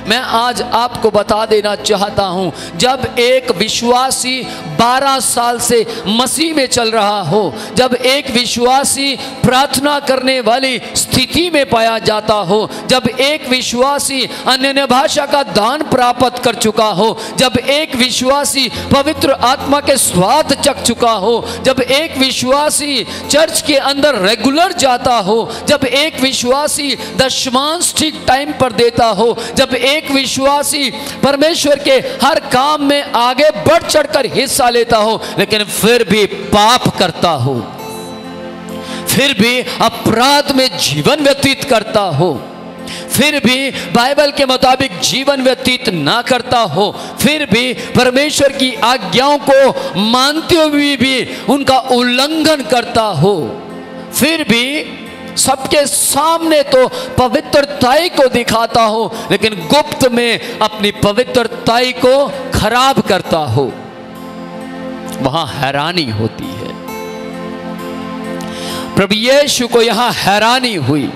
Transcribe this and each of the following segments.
मैं आज आपको बता देना चाहता हूँ, जब एक विश्वासी 12 साल से मसीह में चल रहा हो, जब एक विश्वासी प्रार्थना करने वाली स्थिति में पाया जाता हो, जब एक विश्वासी अन्य भाषा का दान प्राप्त कर चुका हो, जब एक विश्वासी पवित्र आत्मा के स्वाद चख चुका हो, जब एक विश्वासी चर्च के अंदर रेगुलर जाता हो, जब एक विश्वासी दशमांश ठीक टाइम पर देता हो, जब एक विश्वासी परमेश्वर के हर काम में आगे बढ़ चढ़कर हिस्सा लेता हो, लेकिन फिर भी पाप करता हो, फिर भी अपराध में जीवन व्यतीत करता हो, फिर भी बाइबल के मुताबिक जीवन व्यतीत ना करता हो, फिर भी परमेश्वर की आज्ञाओं को मानते हुए भी उनका उल्लंघन करता हो, फिर भी सबके सामने तो पवित्रताई को दिखाता हो, लेकिन गुप्त में अपनी पवित्रताई को खराब करता हो, वहां हैरानी होती है। प्रभु यीशु को यहां हैरानी हुई।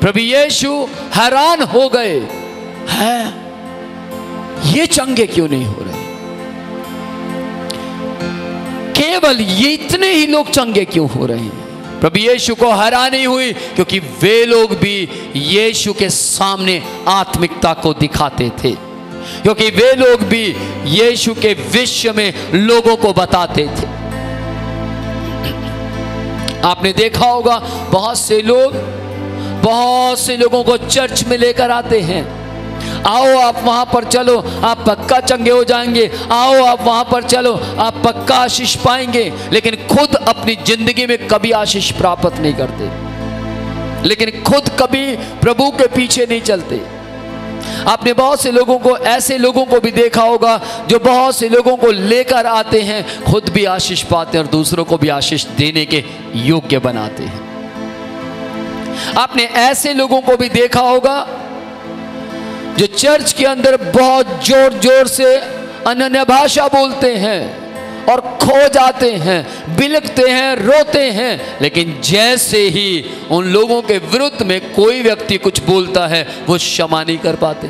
प्रभु यीशु हैरान हो गए, हैं ये चंगे क्यों नहीं हो रहे, केवल ये इतने ही लोग चंगे क्यों हो रहे हैं। प्रभु यीशु को हैरानी हुई क्योंकि वे लोग भी यीशु के सामने आत्मिकता को दिखाते थे, क्योंकि वे लोग भी यीशु के विषय में लोगों को बताते थे। आपने देखा होगा बहुत से लोगों को चर्च में लेकर आते हैं, आओ आप वहां पर चलो, आप पक्का चंगे हो जाएंगे, आओ आप वहां पर चलो, आप पक्का आशीष पाएंगे, लेकिन खुद अपनी जिंदगी में कभी आशीष प्राप्त नहीं करते, लेकिन खुद कभी प्रभु के पीछे नहीं चलते। आपने बहुत से लोगों को, ऐसे लोगों को भी देखा होगा जो बहुत से लोगों को लेकर आते हैं, खुद भी आशीष पाते हैं और दूसरों को भी आशीष देने के योग्य बनाते हैं। आपने ऐसे लोगों को भी देखा होगा जो चर्च के अंदर बहुत जोर जोर से अन्य भाषा बोलते हैं और खो जाते हैं, बिलखते हैं, रोते हैं, लेकिन जैसे ही उन लोगों के विरुद्ध में कोई व्यक्ति कुछ बोलता है वो क्षमा नहीं कर पाते,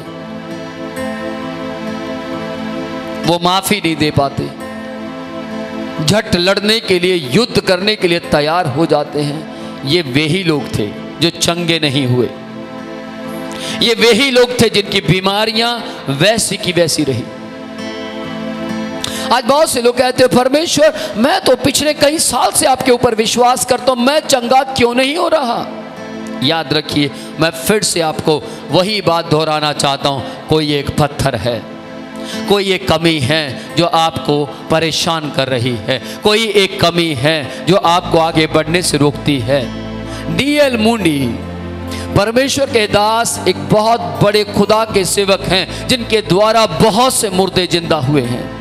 वो माफी नहीं दे पाते, झट लड़ने के लिए, युद्ध करने के लिए तैयार हो जाते हैं। ये वही लोग थे जो चंगे नहीं हुए, ये वही लोग थे जिनकी बीमारियां वैसी की वैसी रही। आज बहुत से लोग कहते हैं परमेश्वर मैं तो पिछले कई साल से आपके ऊपर विश्वास करता हूं, मैं चंगा क्यों नहीं हो रहा। याद रखिए, मैं फिर से आपको वही बात दोहराना चाहता हूं, कोई एक पत्थर है, कोई एक कमी है जो आपको परेशान कर रही है, कोई एक कमी है जो आपको आगे बढ़ने से रोकती है। डीएल मूडी परमेश्वर के दास एक बहुत बड़े खुदा के सेवक हैं जिनके द्वारा बहुत से मुर्दे जिंदा हुए हैं।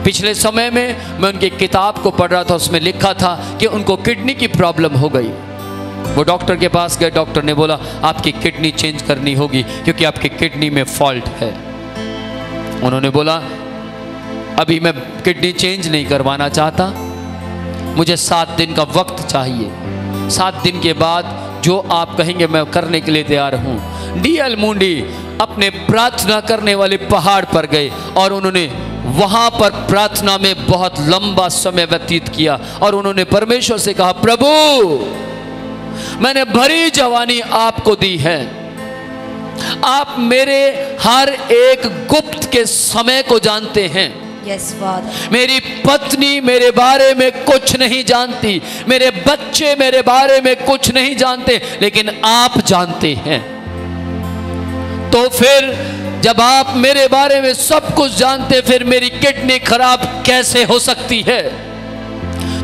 पिछले समय में मैं उनकी किताब को पढ़ रहा था, उसमें लिखा था कि उनको किडनी की प्रॉब्लम हो गई। वो डॉक्टर के पास गए, डॉक्टर ने बोला आपकी किडनी चेंज करनी होगी क्योंकि आपकी किडनी में फॉल्ट है। उन्होंने बोला अभी मैं किडनी चेंज नहीं करवाना चाहता, मुझे 7 दिन का वक्त चाहिए, 7 दिन के बाद जो आप कहेंगे मैं करने के लिए तैयार हूं। डीएल मूडी अपने प्रार्थना करने वाले पहाड़ पर गए और उन्होंने वहां पर प्रार्थना में बहुत लंबा समय व्यतीत किया और उन्होंने परमेश्वर से कहा प्रभु मैंने भरी जवानी आपको दी है, आप मेरे हर एक गुप्त के समय को जानते हैं। Yes, Father. मेरी पत्नी मेरे बारे में कुछ नहीं जानती, मेरे बच्चे मेरे बारे में कुछ नहीं जानते, लेकिन आप जानते हैं। तो फिर जब आप मेरे बारे में सब कुछ जानते, फिर मेरी किडनी खराब कैसे हो सकती है?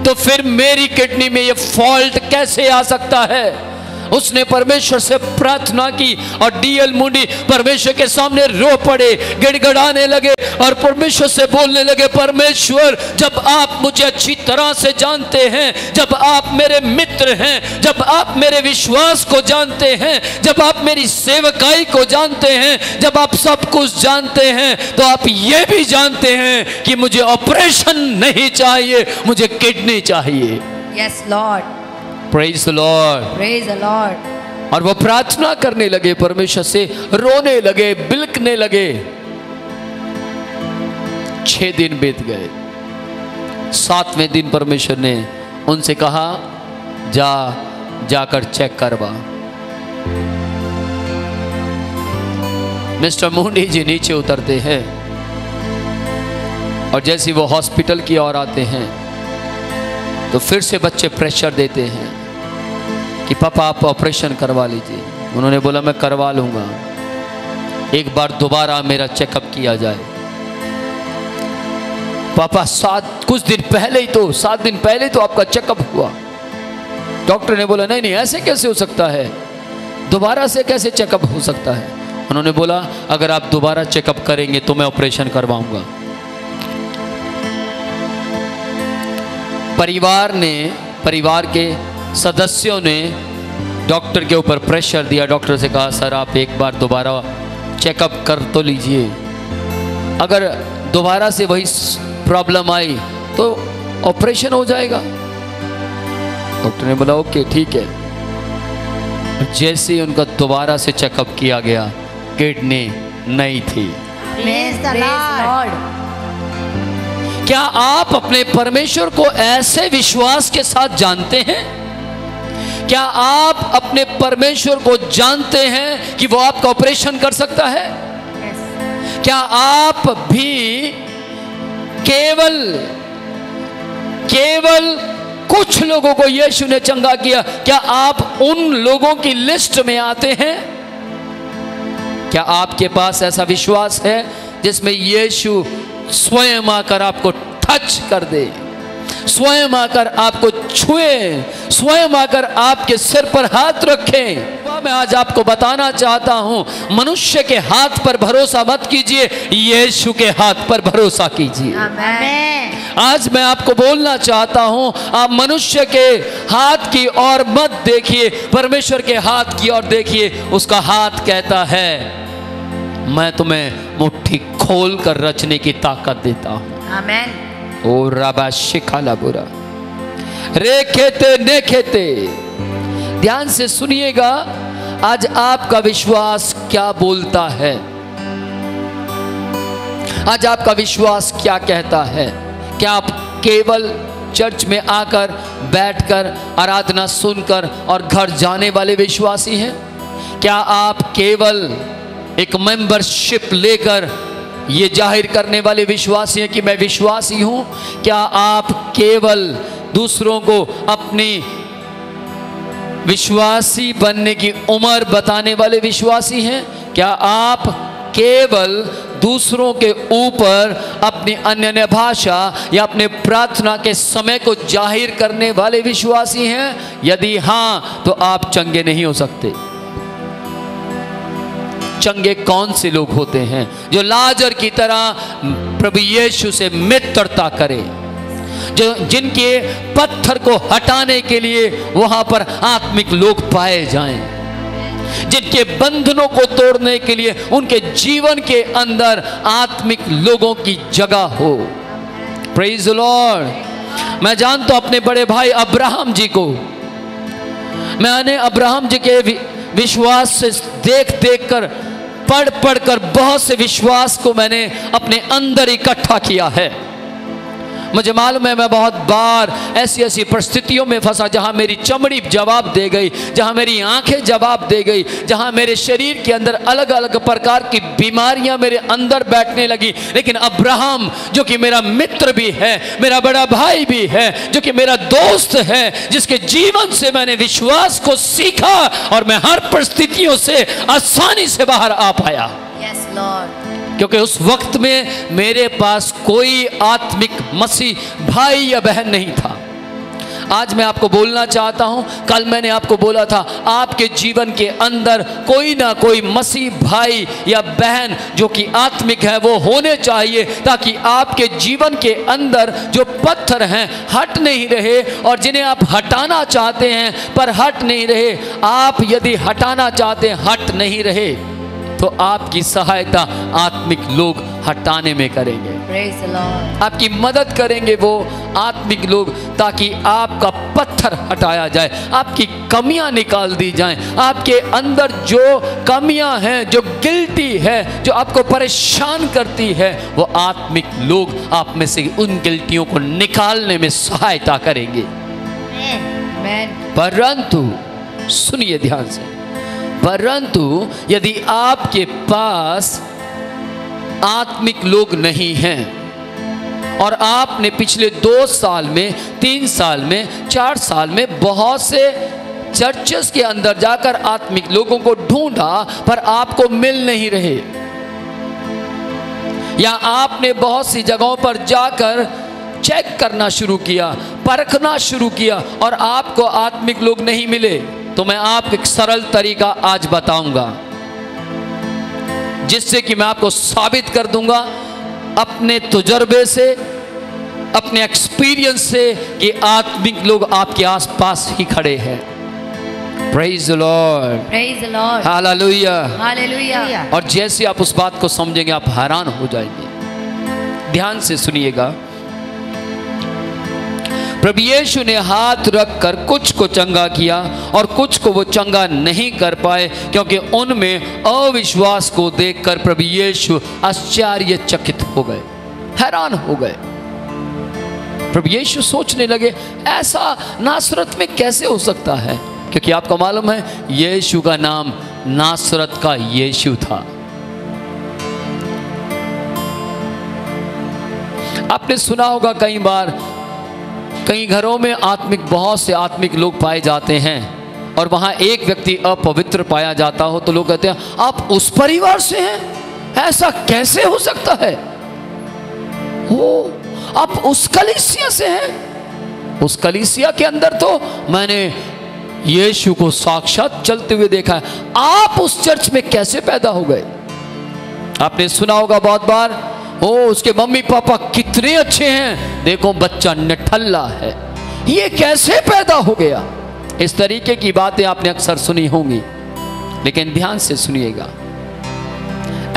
तो फिर मेरी किडनी में ये फॉल्ट कैसे आ सकता है? उसने परमेश्वर से प्रार्थना की और डीएल मूडी परमेश्वर के सामने रो पड़े, गिड़गिड़ाने लगे और परमेश्वर से बोलने लगे परमेश्वर जब आप मुझे अच्छी तरह से जानते हैं, जब आप मेरे मित्र हैं, जब आप मेरे विश्वास को जानते हैं, जब आप मेरी सेवकाई को जानते हैं, जब आप सब कुछ जानते हैं, तो आप ये भी जानते हैं कि मुझे ऑपरेशन नहीं चाहिए, मुझे किडनी चाहिए। Yes, Lord. Praise the Lord. Praise the Lord. और वो प्रार्थना करने लगे, परमेश्वर से रोने लगे, बिलखने लगे। 6 दिन बीत गए। 7वें दिन परमेश्वर ने उनसे कहा, जाकर चेक करवा। मिस्टर मूडी जी नीचे उतरते हैं और जैसे वो हॉस्पिटल की ओर आते हैं तो फिर से बच्चे प्रेशर देते हैं कि पापा आप ऑपरेशन करवा लीजिए। उन्होंने बोला मैं करवा लूँगा, एक बार दोबारा मेरा चेकअप किया जाए। पापा 7 दिन पहले तो आपका चेकअप हुआ। डॉक्टर ने बोला नहीं ऐसे कैसे हो सकता है, दोबारा से कैसे चेकअप हो सकता है। उन्होंने बोला अगर आप दोबारा चेकअप करेंगे तो मैं ऑपरेशन करवाऊंगा। परिवार के सदस्यों ने डॉक्टर के ऊपर प्रेशर दिया। डॉक्टर से कहा सर आप एक बार दोबारा चेकअप कर तो लीजिए, अगर दोबारा से वही प्रॉब्लम आई तो ऑपरेशन हो जाएगा। डॉक्टर ने बोला ओके ठीक है। जैसे ही उनका दोबारा से चेकअप किया गया, किडनी नहीं थी। Praise the Lord. क्या आप अपने परमेश्वर को ऐसे विश्वास के साथ जानते हैं? क्या आप अपने परमेश्वर को जानते हैं कि वो आपका ऑपरेशन कर सकता है? क्या आप भी केवल कुछ लोगों को यीशु ने चंगा किया, क्या आप उन लोगों की लिस्ट में आते हैं? क्या आपके पास ऐसा विश्वास है जिसमें यीशु स्वयं आकर आपको टच कर दे, स्वयं आकर आपको छुए, स्वयं आकर आपके सिर पर हाथ रखे? मैं आज आपको बताना चाहता हूं, मनुष्य के हाथ पर भरोसा मत कीजिए, यीशु के हाथ पर भरोसा कीजिए। आमेन। आज मैं आपको बोलना चाहता हूं, आप मनुष्य के हाथ की ओर मत देखिए, परमेश्वर के हाथ की ओर देखिए। उसका हाथ कहता है मैं तुम्हें मुट्ठी खोल कर रचने की ताकत देता हूं। आमेन। ओ रबा शिखाला बुरा रे खेते ने खेते। ध्यान से सुनिएगा, आज आपका विश्वास क्या बोलता है? आज आपका विश्वास क्या कहता है? क्या आप केवल चर्च में आकर बैठकर आराधना सुनकर और घर जाने वाले विश्वासी हैं? क्या आप केवल एक मेंबरशिप लेकर ये जाहिर करने वाले विश्वासी हैं कि मैं विश्वासी हूं? क्या आप केवल दूसरों को अपनी विश्वासी बनने की उम्र बताने वाले विश्वासी हैं? क्या आप केवल दूसरों के ऊपर अपनी अन्य भाषा या अपने प्रार्थना के समय को जाहिर करने वाले विश्वासी हैं? यदि हाँ, तो आप चंगे नहीं हो सकते। चंगे कौन से लोग होते हैं? जो लाजर की तरह प्रभु यीशु से मित्रता करें, जिनके पत्थर को हटाने के लिए वहां पर आत्मिक लोग पाए जाएं, जिनके बंधनों को तोड़ने के लिए उनके जीवन के अंदर आत्मिक लोगों की जगह हो। Praise the Lord. मैं जानता हूं अपने बड़े भाई अब्राहम जी को, मैंने अब्राहम जी के विश्वास से देख कर पढ़ कर बहुत से विश्वास को मैंने अपने अंदर इकट्ठा किया है। मुझे मालूम है मैं बहुत बार ऐसी परिस्थितियों में फंसा जहां मेरी चमड़ी जवाब दे गई, जहां मेरी आंखें जवाब दे गई, जहां मेरे शरीर के अंदर अलग अलग प्रकार की बीमारियां मेरे अंदर बैठने लगी। लेकिन अब्राहम जो कि मेरा मित्र भी है, मेरा बड़ा भाई भी है, जो कि मेरा दोस्त है, जिसके जीवन से मैंने विश्वास को सीखा और मैं हर परिस्थितियों से आसानी से बाहर आ पाया। Yes, Lord. क्योंकि उस वक्त में मेरे पास कोई आत्मिक मसीह भाई या बहन नहीं था। आज मैं आपको बोलना चाहता हूं, कल मैंने आपको बोला था आपके जीवन के अंदर कोई ना कोई मसीह भाई या बहन जो कि आत्मिक है वो होने चाहिए, ताकि आपके जीवन के अंदर जो पत्थर हैं हट नहीं रहे, और जिन्हें आप हटाना चाहते हैं पर हट नहीं रहे, आप यदि हटाना चाहते हैं हट नहीं रहे, तो आपकी सहायता आत्मिक लोग हटाने में करेंगे। Praise the Lord. आपकी मदद करेंगे वो आत्मिक लोग, ताकि आपका पत्थर हटाया जाए, आपकी कमियां निकाल दी जाएं। आपके अंदर जो कमियां हैं, जो गिल्टी है, जो आपको परेशान करती है, वो आत्मिक लोग आप में से उन गिल्टियों को निकालने में सहायता करेंगे। Amen. परंतु सुनिए ध्यान से, परंतु यदि आपके पास आत्मिक लोग नहीं हैं और आपने पिछले 2 साल में, 3 साल में, 4 साल में बहुत से चर्चेस के अंदर जाकर आत्मिक लोगों को ढूंढा पर आपको मिल नहीं रहे, या आपने बहुत सी जगहों पर जाकर चेक करना शुरू किया, परखना शुरू किया और आपको आत्मिक लोग नहीं मिले, तो मैं आपको एक सरल तरीका आज बताऊंगा, जिससे कि मैं आपको साबित कर दूंगा अपने तजुर्बे से, अपने एक्सपीरियंस से, कि आत्मिक लोग आपके आसपास ही खड़े हैं। Praise the Lord, Praise the Lord. Hallelujah. Hallelujah. और जैसे आप उस बात को समझेंगे आप हैरान हो जाएंगे। ध्यान से सुनिएगा, प्रभु यीशु ने हाथ रखकर कुछ को चंगा किया और कुछ को वो चंगा नहीं कर पाए, क्योंकि उनमें अविश्वास को देखकर प्रभु यीशु आश्चर्यचकित हो गए, हैरान हो गए। प्रभु यीशु सोचने लगे ऐसा नासरत में कैसे हो सकता है, क्योंकि आपको मालूम है यीशु का नाम नासरत का यीशु था। आपने सुना होगा कई बार, कई घरों में बहुत से आत्मिक लोग पाए जाते हैं और वहाँ एक व्यक्ति अपवित्र पाया जाता हो तो लोग कहते हैं आप उस परिवार से हैं, ऐसा कैसे हो सकता है, हो आप उस कलीसिया से हैं, उस कलीसिया के अंदर तो मैंने यीशु को साक्षात चलते हुए देखा है, आप उस चर्च में कैसे पैदा हो गए। आपने सुना होगा बहुत बार, ओ उसके मम्मी पापा कितने अच्छे हैं, देखो बच्चा निठल्ला है, ये कैसे पैदा हो गया। इस तरीके की बातें आपने अक्सर सुनी होंगी, लेकिन ध्यान से सुनिएगा,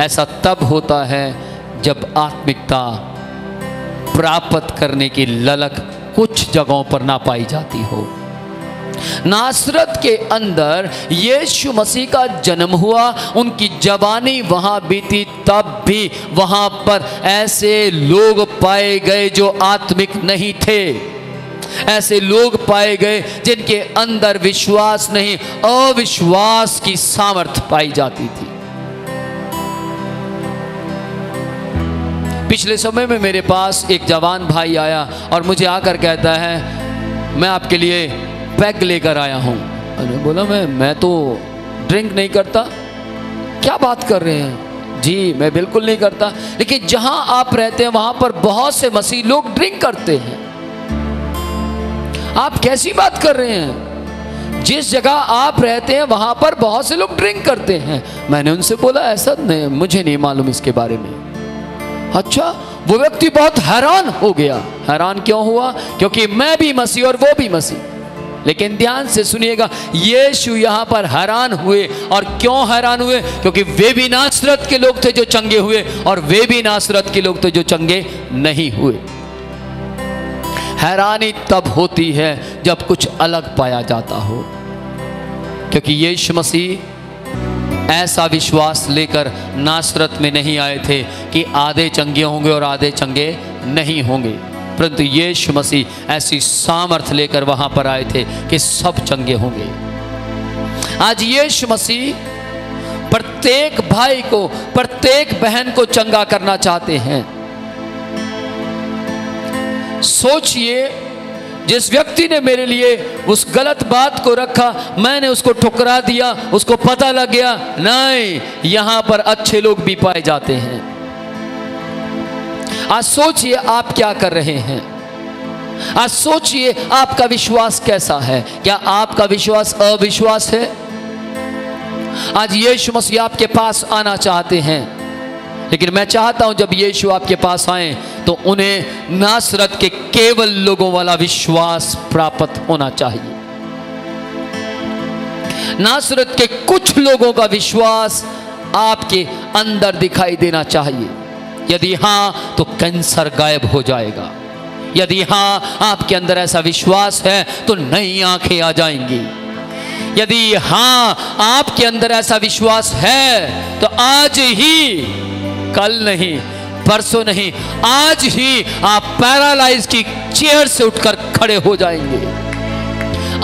ऐसा तब होता है जब आत्मिकता प्राप्त करने की ललक कुछ जगहों पर ना पाई जाती हो। नासरत के अंदर यीशु मसीह का जन्म हुआ, उनकी जवानी वहां बीती, तब भी वहां पर ऐसे लोग पाए गए जो आत्मिक नहीं थे, ऐसे लोग पाए गए जिनके अंदर विश्वास नहीं, अविश्वास की सामर्थ्य पाई जाती थी। पिछले समय में मेरे पास एक जवान भाई आया और मुझे आकर कहता है मैं आपके लिए पैग लेकर आया हूँ। मैंने बोला मैं तो ड्रिंक नहीं करता। क्या बात कर रहे हैं? जी मैं बिल्कुल नहीं करता, लेकिन जहाँ आप रहते हैं वहाँ पर बहुत से मसीह लोग ड्रिंक करते हैं। आप कैसी बात कर रहे हैं? जिस जगह आप रहते हैं वहाँ पर बहुत से लोग ड्रिंक करते हैं। मैंने उनसे बोला ऐसा नहीं, मुझे नहीं मालूम इसके बारे में। अच्छा, वो व्यक्ति बहुत हैरान हो गया। हैरान क्यों हुआ? क्योंकि मैं भी मसीह और वो भी मसीह। लेकिन ध्यान से सुनिएगा, यीशु यहाँ पर हैरान हुए। और क्यों हैरान हुए? क्योंकि वे भी नासरत के लोग थे जो चंगे हुए और वे भी नासरत के लोग थे जो चंगे नहीं हुए। हैरानी तब होती है जब कुछ अलग पाया जाता हो, क्योंकि यीशु मसीह ऐसा विश्वास लेकर नासरत में नहीं आए थे कि आधे चंगे होंगे और आधे चंगे नहीं होंगे, परंतु यीशु मसीह ऐसी सामर्थ लेकर वहां पर आए थे कि सब चंगे होंगे। आज यीशु मसीह प्रत्येक भाई को, प्रत्येक बहन को चंगा करना चाहते हैं। सोचिए, जिस व्यक्ति ने मेरे लिए उस गलत बात को रखा, मैंने उसको ठुकरा दिया, उसको पता लग गया नहीं, यहां पर अच्छे लोग भी पाए जाते हैं। आज सोचिए आप क्या कर रहे हैं। आज सोचिए आपका विश्वास कैसा है। क्या आपका विश्वास अविश्वास है? आज यीशु मसीह आपके पास आना चाहते हैं, लेकिन मैं चाहता हूं जब यीशु आपके पास आए तो उन्हें नासरत के केवल लोगों वाला विश्वास प्राप्त होना चाहिए। नासरत के कुछ लोगों का विश्वास आपके अंदर दिखाई देना चाहिए। यदि हाँ तो कैंसर गायब हो जाएगा। यदि हाँ आपके अंदर ऐसा विश्वास है तो नई आंखें आ जाएंगी। यदि हाँ आपके अंदर ऐसा विश्वास है तो आज ही, कल नहीं, परसों नहीं, आज ही आप पैरालाइज की चेयर से उठकर खड़े हो जाएंगे।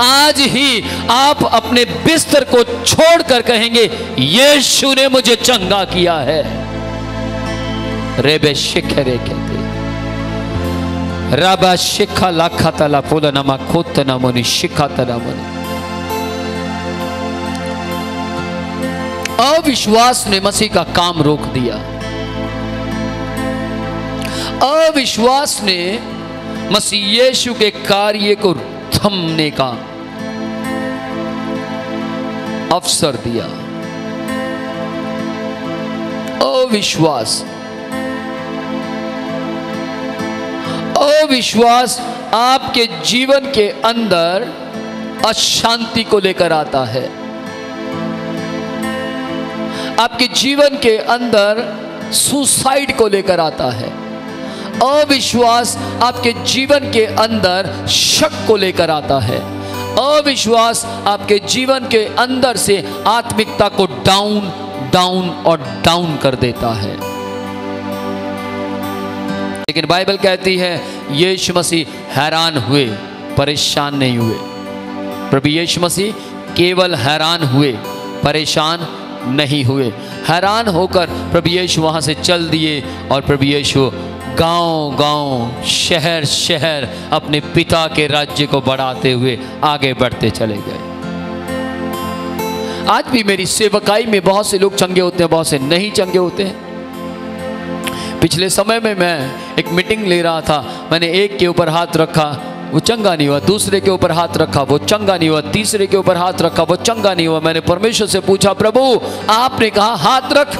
आज ही आप अपने बिस्तर को छोड़कर कहेंगे यीशु ने मुझे चंगा किया है। रेबे शिखरे कहते रबा शिखा लाखा तला पोला नमा खोत नमोनि शिखा तनामोनि। अविश्वास ने मसीह का काम रोक दिया। अविश्वास ने मसीह यीशु के कार्य को थमने का अवसर दिया। अविश्वास आपके जीवन के अंदर अशांति को लेकर आता है। आपके जीवन के अंदर सुसाइड को लेकर आता है। अविश्वास आपके जीवन के अंदर शक को लेकर आता है। अविश्वास आपके जीवन के अंदर से आत्मिकता को डाउन डाउन और डाउन कर देता है। लेकिन बाइबल कहती है यीशु मसीह हैरान हुए, परेशान नहीं हुए। प्रभु यीशु मसीह केवल हैरान हुए, परेशान नहीं हुए। हैरान होकर प्रभु यीशु वहां से चल दिए और प्रभु यीशु गांव गांव, शहर शहर अपने पिता के राज्य को बढ़ाते हुए आगे बढ़ते चले गए। आज भी मेरी सेवकाई में बहुत से लोग चंगे होते हैं, बहुत से नहीं चंगे होते हैं। पिछले समय में मैं एक मीटिंग ले रहा था, मैंने एक के ऊपर हाथ रखा, वो चंगा नहीं हुआ। दूसरे के ऊपर हाथ रखा, वो चंगा नहीं हुआ। तीसरे के ऊपर हाथ रखा, वो चंगा नहीं हुआ। मैंने परमेश्वर से पूछा, प्रभु आपने कहा हाथ रख,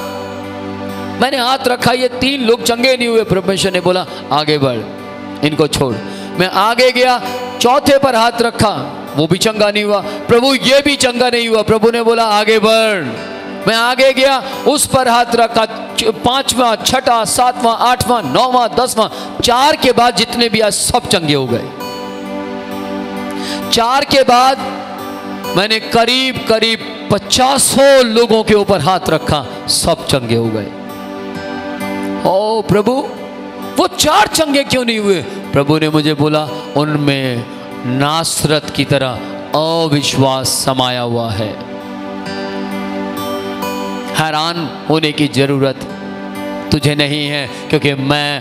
मैंने हाथ रखा, ये 3 लोग चंगे नहीं हुए। परमेश्वर ने बोला आगे बढ़, इनको छोड़। मैं आगे गया, चौथे पर हाथ रखा, वो भी चंगा नहीं हुआ। प्रभु ये भी चंगा नहीं हुआ। प्रभु ने बोला आगे बढ़। मैं आगे गया, उस पर हाथ रखा, 5वां, 6वां, 7वां, 8वां, 9वां, 10वां, 4 के बाद जितने भी आज सब चंगे हो गए। 4 के बाद मैंने करीब करीब 50 लोगों के ऊपर हाथ रखा, सब चंगे हो गए। ओ प्रभु, वो 4 चंगे क्यों नहीं हुए? प्रभु ने मुझे बोला उनमें नासरत की तरह अविश्वास समाया हुआ है। हैरान होने की जरूरत तुझे नहीं है, क्योंकि मैं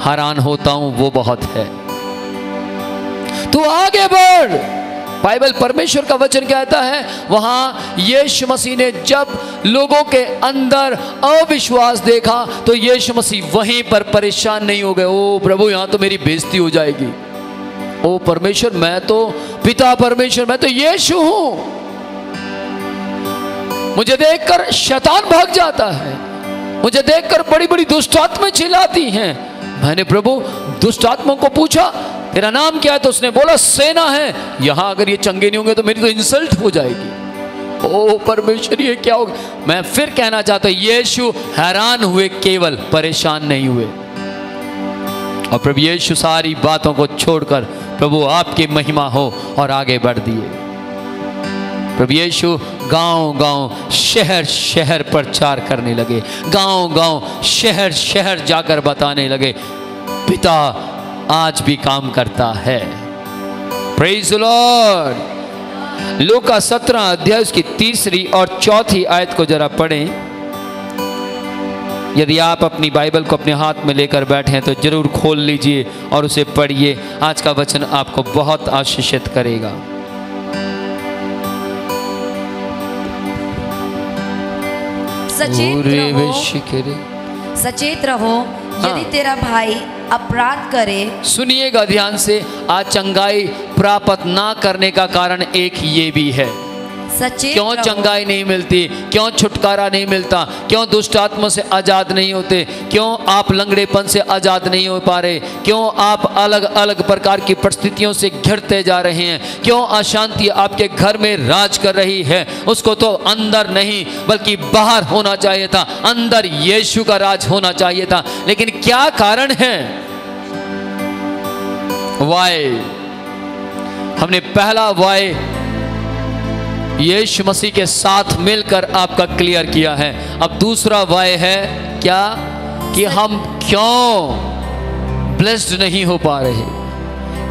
हैरान होता हूं वो बहुत है। तू आगे बढ़। बाइबल, परमेश्वर का वचन कहता है, वहां यीशु मसीह ने जब लोगों के अंदर अविश्वास देखा तो यीशु मसीह वहीं पर परेशान नहीं हो गए। ओ प्रभु, यहां तो मेरी बेइज्जती हो जाएगी। ओ परमेश्वर, मैं तो पिता परमेश्वर, मैं तो यीशु हूं। मुझे देखकर शैतान भाग जाता है, मुझे देखकर बड़ी बड़ी दुष्ट आत्माएं चिल्लाती हैं। मैंने प्रभु दुष्ट आत्माओं को पूछा तेरा नाम क्या है, तो उसने बोला सेना है। यहां अगर ये चंगे नहीं होंगे तो मेरी तो इंसल्ट हो जाएगी। ओ परमेश्वर, ये क्या होगा? मैं फिर कहना चाहता हूं, यीशु हैरान हुए, केवल परेशान नहीं हुए। और प्रभु यीशु सारी बातों को छोड़कर प्रभु आपकी महिमा हो और आगे बढ़ दिए। प्रभु यीशु गांव गांव, शहर शहर प्रचार करने लगे। गांव गांव, शहर शहर जाकर बताने लगे पिता आज भी काम करता है। Praise the Lord. लूका 17 अध्याय उसकी 3 और 4 आयत को जरा पढ़ें। यदि आप अपनी बाइबल को अपने हाथ में लेकर बैठे हैं तो जरूर खोल लीजिए और उसे पढ़िए। आज का वचन आपको बहुत आशीषित करेगा। सचेत रहो। यदि तेरा भाई अपराध करे, सुनिएगा ध्यान से, आज चंगाई प्राप्त ना करने का कारण एक ये भी है। सचेत क्यों रहो। चंगाई नहीं मिलती, क्यों छुटकारा नहीं मिलता, क्यों दुष्ट आत्मा से आज़ाद नहीं होते, क्यों आप लंगड़ेपन से आज़ाद नहीं हो पा रहे, क्यों आप अलग अलग प्रकार की परिस्थितियों से घिरते जा रहे हैं, क्यों अशांति आपके घर में राज कर रही है। उसको तो अंदर नहीं बल्कि बाहर होना चाहिए था, अंदर यीशु का राज होना चाहिए था। लेकिन क्या कारण है? वाई, हमने पहला वाई यीशु मसीह के साथ मिलकर आपका क्लियर किया है। अब दूसरा वाय है क्या? कि हम क्यों ब्लेस्ड नहीं हो पा रहे,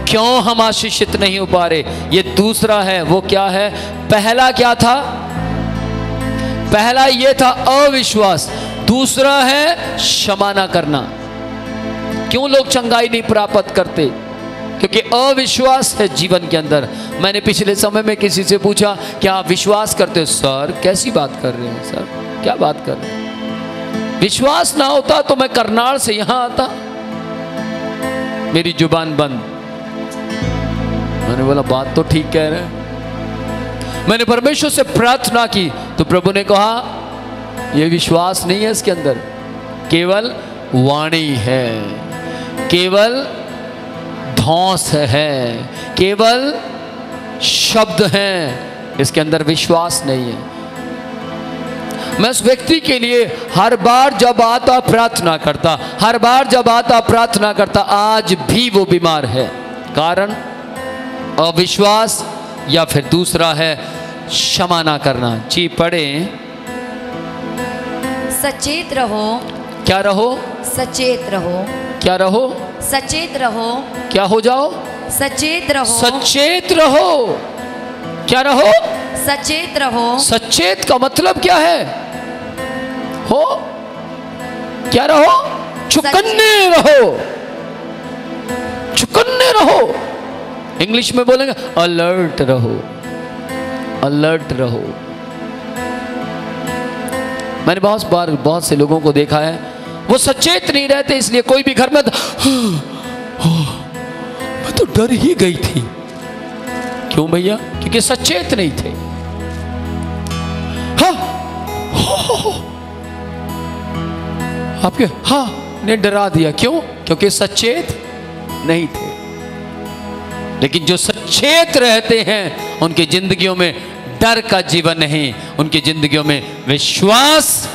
क्यों हम आशीषित नहीं हो पा रहे, ये दूसरा है। वो क्या है? पहला क्या था? पहला ये था अविश्वास, दूसरा है क्षमा ना करना। क्यों लोग चंगाई नहीं प्राप्त करते? क्योंकि अविश्वास है जीवन के अंदर। मैंने पिछले समय में किसी से पूछा क्या आप विश्वास करते हो? सर कैसी बात कर रहे हैं सर, क्या बात कर रहे हैं? विश्वास ना होता तो मैं करनाल से यहां आता? मेरी जुबान बंद। मैंने बोला बात तो ठीक कह रहे हैं। मैंने परमेश्वर से प्रार्थना की तो प्रभु ने कहा यह विश्वास नहीं है इसके अंदर, केवल वाणी है, केवल धौंस है, केवल शब्द हैं, इसके अंदर विश्वास नहीं है। मैं उस व्यक्ति के लिए हर बार जब आता प्रार्थना करता, हर बार जब आता प्रार्थना करता, आज भी वो बीमार है। कारण अविश्वास या फिर दूसरा है क्षमा ना करना। जी पढ़े। सचेत रहो। क्या रहो? सचेत रहो। क्या रहो? सचेत रहो। क्या हो जाओ? सचेत रहो। सचेत रहो। क्या रहो? सचेत रहो। सचेत का मतलब क्या है? हो क्या रहो? चुकन्ने रहो, चुकन्ने रहो। इंग्लिश में बोलेंगे अलर्ट रहो, अलर्ट रहो। मैंने बहुत बार बहुत से लोगों को देखा है वो सचेत नहीं रहते, इसलिए कोई भी घर में मैं तो डर ही गई थी। क्यों भैया? क्योंकि सचेत नहीं थे। आपके ने डरा दिया। क्यों? क्योंकि सचेत नहीं थे। लेकिन जो सचेत रहते हैं उनकी जिंदगियों में डर का जीवन नहीं, उनकी जिंदगियों में विश्वास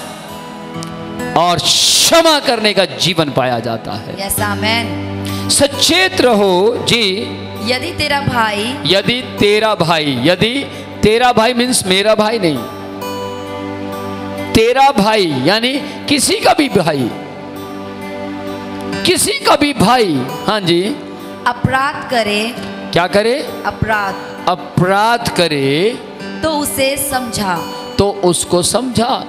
और क्षमा करने का जीवन पाया जाता है। Yes amen. सचेत रहो जी। यदि तेरा भाई, यदि तेरा भाई, यदि तेरा भाई मीन्स मेरा भाई नहीं, तेरा भाई यानी किसी का भी भाई, किसी का भी भाई, हाँ जी, अपराध करे। क्या करे? अपराध। अपराध करे तो उसे समझा। तो उसको समझा।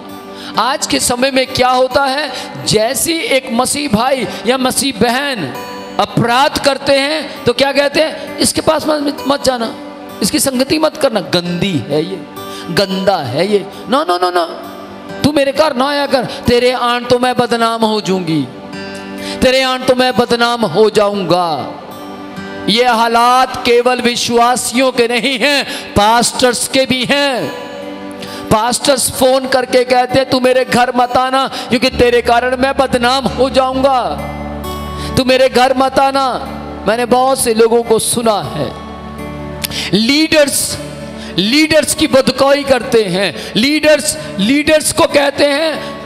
आज के समय में क्या होता है, जैसी एक मसीह भाई या मसीह बहन अपराध करते हैं तो क्या कहते हैं? इसके पास मत जाना, इसकी संगति मत करना, गंदी है ये, गंदा है ये, नो नो नो नो, तू मेरे घर ना आया कर, तेरे आन तो मैं बदनाम हो जाऊंगी, तेरे आन तो मैं बदनाम हो जाऊंगा। ये हालात केवल विश्वासियों के नहीं हैं, पास्टर्स के भी हैं। पास्टर्स फोन करके कहते हैं तू मेरे घर मत आना क्योंकि तेरे कारण मैं बदनाम हो जाऊंगा, तू मेरे घर मत आना। मैंने बहुत से लोगों को सुना है, लीडर्स की बदकाई करते हैं, लीडर्स को कहते हैं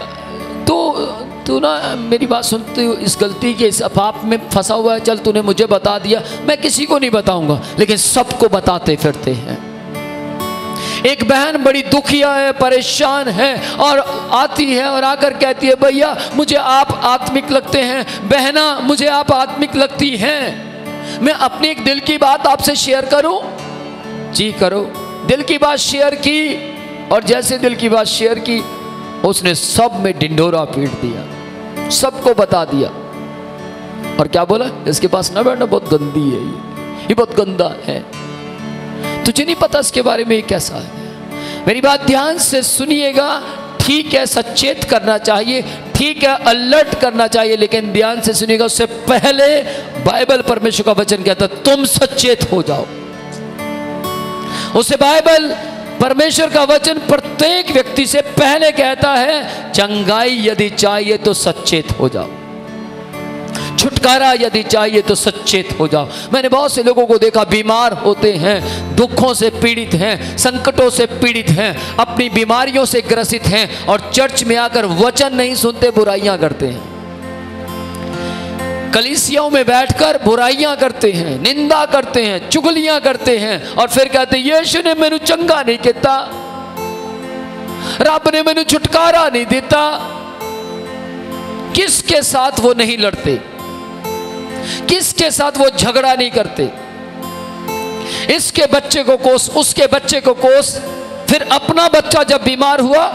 तू ना मेरी बात सुनते हो, इस गलती के इस पाप में फंसा हुआ है, चल तूने मुझे बता दिया, मैं किसी को नहीं बताऊंगा, लेकिन सबको बताते फिरते हैं। एक बहन बड़ी दुखिया है, परेशान है और आती है और आकर कहती है भैया मुझे आप आत्मिक लगते हैं, बहना मुझे आप आत्मिक लगती हैं, मैं अपनी एक दिल की बात आपसे शेयर करूं? जी करो। दिल की बात शेयर की और जैसे दिल की बात शेयर की उसने सब में ढिंढोरा पीट दिया, सबको बता दिया और क्या बोला? इसके पास ना बैठना, बहुत गंदी है ये बहुत गंदा है, तुझे नहीं पता इसके बारे में ये कैसा है। मेरी बात ध्यान से सुनिएगा। ठीक है सचेत करना चाहिए, ठीक है अलर्ट करना चाहिए, लेकिन ध्यान से सुनिएगा, उससे पहले बाइबल परमेश्वर का वचन कहता है तुम सचेत हो जाओ। उससे बाइबल परमेश्वर का वचन प्रत्येक व्यक्ति से पहले कहता है, चंगाई यदि चाहिए तो सचेत हो जाओ, छुटकारा यदि चाहिए तो सचेत हो जाओ। मैंने बहुत से लोगों को देखा, बीमार होते हैं, दुखों से पीड़ित हैं, संकटों से पीड़ित हैं, अपनी बीमारियों से ग्रसित हैं, और चर्च में आकर वचन नहीं सुनते, बुराइयां करते हैं। कलीसियाओं में बैठकर बुराइयां करते हैं, निंदा करते हैं, चुगलियां करते हैं, और फिर कहते हैं यीशु ने मैनू चंगा नहीं किया, रब ने मैनू छुटकारा नहीं देता। किसके साथ वो नहीं लड़ते, किसके साथ वो झगड़ा नहीं करते? इसके बच्चे को कोस, उसके बच्चे को कोस, फिर अपना बच्चा जब बीमार हुआ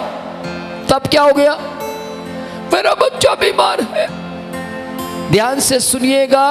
तब क्या हो गया? मेरा बच्चा बीमार है। ध्यान से सुनिएगा,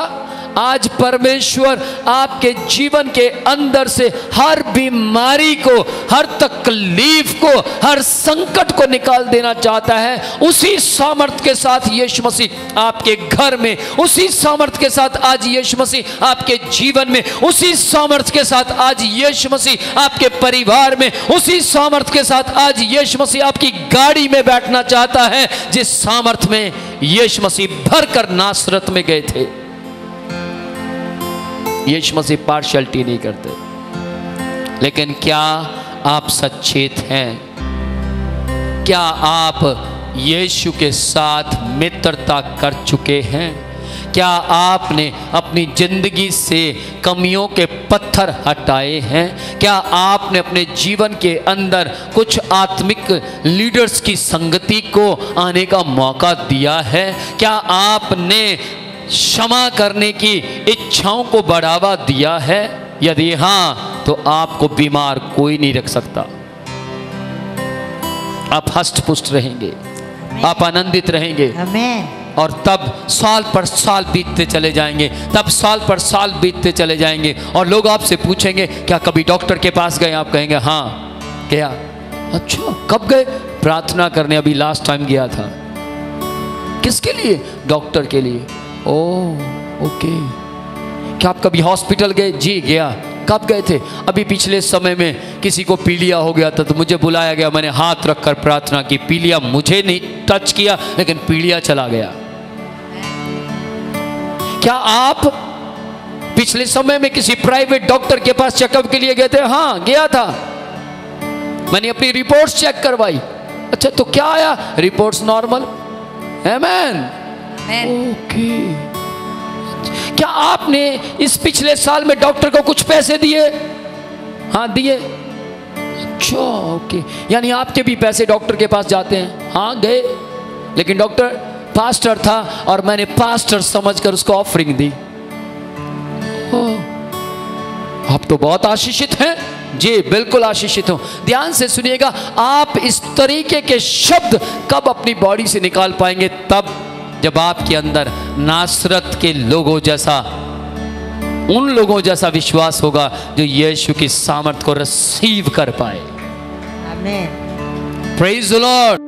आज परमेश्वर आपके जीवन के अंदर से हर बीमारी को, हर तकलीफ को, हर संकट को निकाल देना चाहता है। उसी सामर्थ के साथ यीशु मसीह आपके घर में, उसी सामर्थ के साथ आज यीशु मसीह आपके जीवन में, उसी सामर्थ के साथ आज यीशु मसीह आपके परिवार में, उसी सामर्थ के साथ आज यीशु मसीह आपकी गाड़ी में बैठना चाहता है, जिस सामर्थ में यीशु मसीह भरकर नासरत में गए थे। यीशु मसीह पार्शियलिटी नहीं करते। लेकिन क्या आप सचेत हैं? क्या आप यीशु के साथ मित्रता कर चुके हैं? क्या आपने अपनी जिंदगी से कमियों के पत्थर हटाए हैं? क्या आपने अपने जीवन के अंदर कुछ आत्मिक लीडर्स की संगति को आने का मौका दिया है? क्या आपने क्षमा करने की इच्छाओं को बढ़ावा दिया है? यदि हाँ, तो आपको बीमार कोई नहीं रख सकता। आप हष्ट पुष्ट रहेंगे, आप आनंदित रहेंगे, और तब साल पर साल बीतते चले जाएंगे, तब साल पर साल बीतते चले जाएंगे, और लोग आपसे पूछेंगे क्या कभी डॉक्टर के पास गए? आप कहेंगे हाँ गया। अच्छा, कब गए? प्रार्थना करने अभी लास्ट टाइम गया था। किसके लिए? डॉक्टर के लिए। ओके। क्या आप कभी हॉस्पिटल गए? जी गया। कब गए थे? अभी पिछले समय में किसी को पीलिया हो गया था, तो मुझे बुलाया गया, मैंने हाथ रखकर प्रार्थना की। पीलिया मुझे नहीं टच किया, लेकिन पीलिया चला गया। क्या आप पिछले समय में किसी प्राइवेट डॉक्टर के पास चेकअप के लिए गए थे? हाँ गया था, मैंने अपनी रिपोर्ट्स चेक करवाई। अच्छा, तो क्या आया? Reports normal. आमेन। ओके। क्या आपने इस पिछले साल में डॉक्टर को कुछ पैसे दिए? हाँ दिए। अच्छा, ओके। यानी आपके भी पैसे डॉक्टर के पास जाते हैं? हाँ गए, लेकिन डॉक्टर पास्टर था और मैंने पास्टर समझकर उसको ऑफरिंग दी। आप तो बहुत आशीषित हैं। जी बिल्कुल आशीषित हो। ध्यान से सुनिएगा, आप इस तरीके के शब्द कब अपनी बॉडी से निकाल पाएंगे? तब जब आपके अंदर नासरत के लोगों जैसा, उन लोगों जैसा विश्वास होगा जो यीशु की सामर्थ को रिसीव कर पाए। आमीन। Praise the Lord.